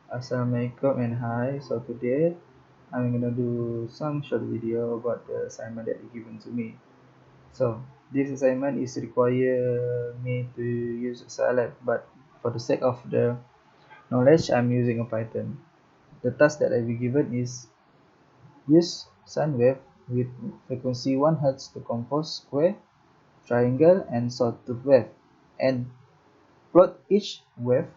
Assalamualaikum and hi. So today I'm gonna do some short video about the assignment that is given to me. So this assignment is require me to use Salad, but for the sake of the knowledge, I'm using a Python. The task that I be given is use sine wave with frequency 1 Hz to compose square, triangle, and sawtooth wave, and plot each wave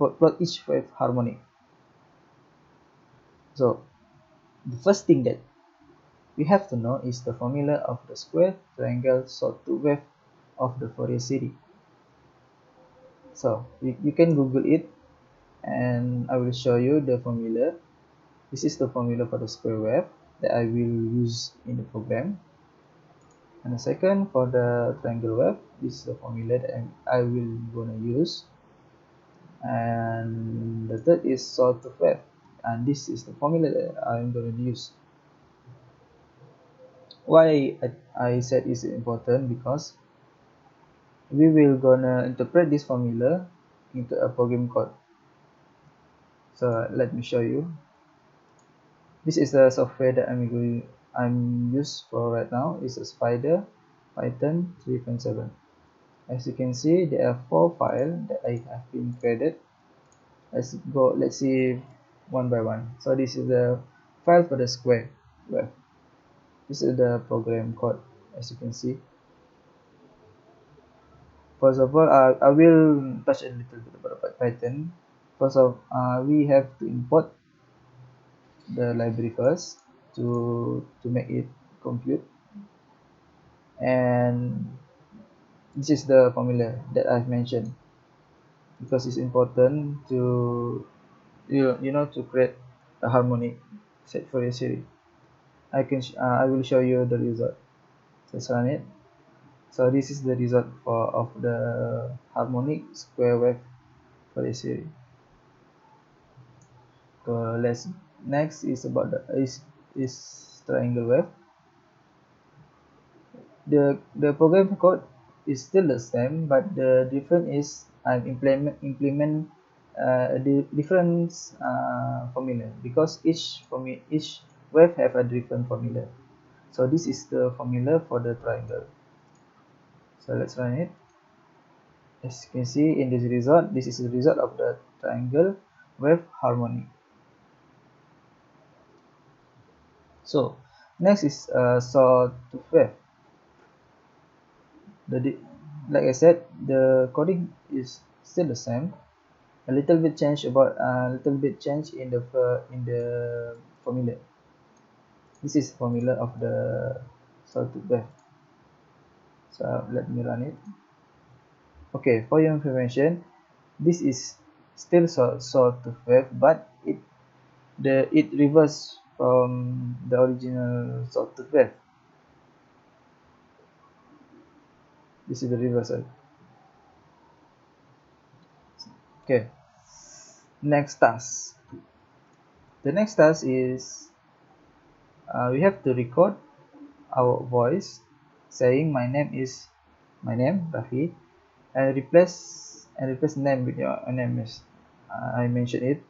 plot each wave harmonic. So the first thing that we have to know is the formula of the square, triangle, sawtooth wave of the Fourier series. So you can Google it and I will show you the formula. This is the formula for the square wave that I will use in the program. And the second for the triangle wave, this is the formula that I will gonna use. And the third is sawtooth wave, and this is the formula that I'm gonna use. Why I said it's important because we will gonna interpret this formula into a program code. So let me show you. This is the software that I'm used for right now. It's a spyder Python 3.7. As you can see, there are 4 files that I have been created. Let's see one by one. So this is the file for the square wave. This is the program code, as you can see. First of all, I will touch a little bit about Python. First of we have to import the library first to make it compute, and this is the formula that I've mentioned because it's important to to create a harmonic set for a series. I will show you the result. Let's run it. So this is the result of the harmonic square wave for a series. So let's next is about the is triangle wave. The program code is still the same, but the difference is I implement the different formula because each wave have a different formula. So this is the formula for the triangle. So let's run it. As you can see in this result, this is the result of the triangle wave harmony. So next is sawtooth wave. Like I said, the coding is still the same. A little bit change in the formula. This is formula of the sawtooth wave. So let me run it. Okay, for your information, this is still sawtooth wave, but it reverse from the original sawtooth wave. This is the reversal. Okay, next task. The next task is we have to record our voice saying my name Rafie, and replace name with your name is I mentioned it.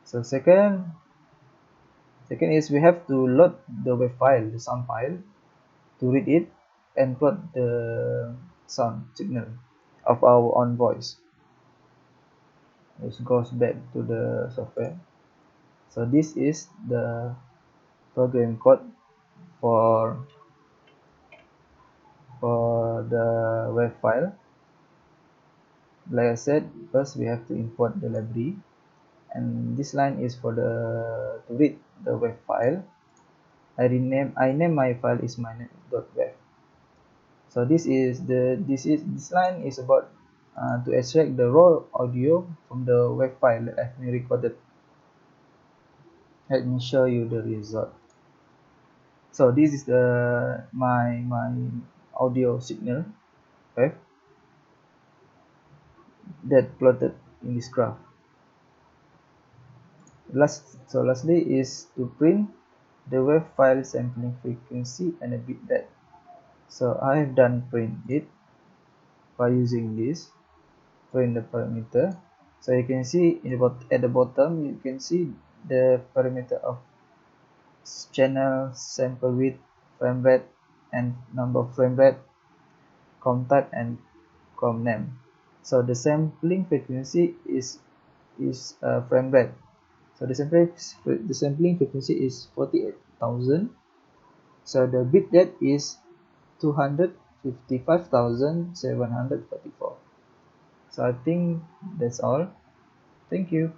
So second is we have to load the wave file, the sound file, to read it and plot the sound signal of our own voice. This goes back to the software. So this is the program code for the wave file. Like I said, first we have to import the library, and this line is for the to read the wave file. I name my file is my.wave. So this line is about to extract the raw audio from the wave file that I've recorded. Let me show you the result. So this is the my audio signal wave that plotted in this graph. Lastly is to print the wave file sampling frequency and a bit depth. So I have done print it by using this print the parameter. So you can see at the bottom, you can see the parameter of channel, sample width, frame rate, and number of frame rate, com type, and com name. So the sampling frequency is frame rate. So the sampling frequency is 48,000. So the bit depth is 255,744. So I think that's all. Thank you.